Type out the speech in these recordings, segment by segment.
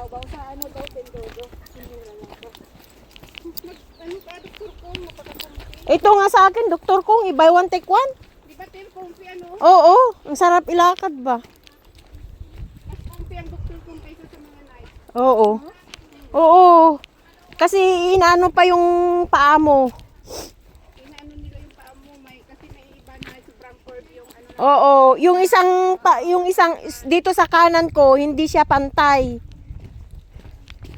baw-baw sa ano daw, Pindodo. Sinura lang daw. Ano ka, Dr. Kong, mapakakumpi. Ito nga sa akin, Dr. Kong, buy one take one. Di ba, Tim, kumpi ano? Oo, ang sarap ilakad ba? Mas kumpi ang Dr. Kong kaysa sa mga night. Oo. Oo. Kasi inaano pa yung paa mo. Inaano nila yung paa mo, kasi may iba na sobrang curve yung ano. Oo, yung isang dito sa kanan ko, hindi siya pantay.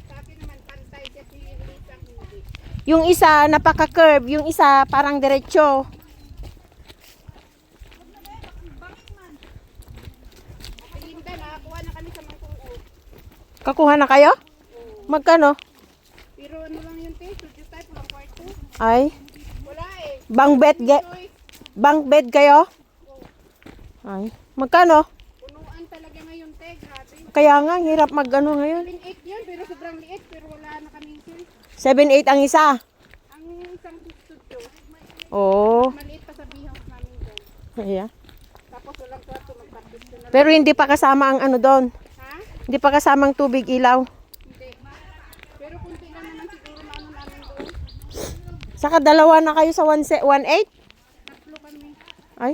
Sa akin naman, pantay kasi yung isang hindi. Yung isa napaka-curve, yung isa parang diretso. Linda, nakakuha na kami sa Mangkong. Kakuha na kayo? Magkano? Pero ano lang yun, te? Studio type, walang kwarto. Ay, Wala eh. bunk bed kayo? Ay, magkano? Punuan talaga ngayon, te. Grabe. Kaya nga, hirap mag-ano ngayon. 7-8 yun, pero sobrang liit. Pero wala na kaming sir. 7-8 ang isa. Ang isang studio, Oo. maliit pa sa B-house namin doon. Ayan. Tapos walang kwarto, mag-practice na lang. Pero hindi pa kasama ang ano doon. Ha? Hindi pa kasamang tubig, ilaw. Hindi. Pero kunti lang naman siguro na ano namin doon. Saka dalawa na kayo sa 1.8? Tatlo kami. Ay,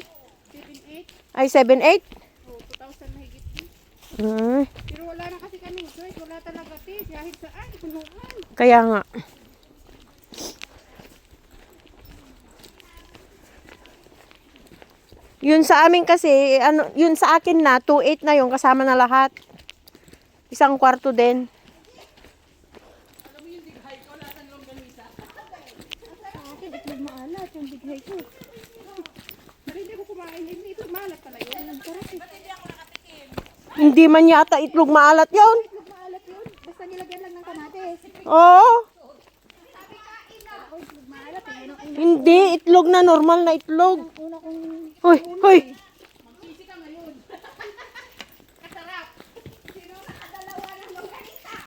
7-8. ay 7.8? O, 2,000 na higit. Ay, Pero wala na kasi kaming choice. Wala talaga, te. Kahit saan, punuan. kaya nga. Yun sa amin kasi, ano, yun sa akin na, 2.8 na yung kasama na lahat. Isang kwarto din. Akin, itlog maalat yung bigay ko. Pero hindi ako kumain. Hindi ito maalat talaga. Yung sarap eh. Hindi man yata itlog maalat yun. Itlog maalat yun. Basta nilagyan lang ng kamatis. Oo. Ako, itlog maalat. Eh. Hindi, itlog na normal na itlog. Una kong Hoy, hoy.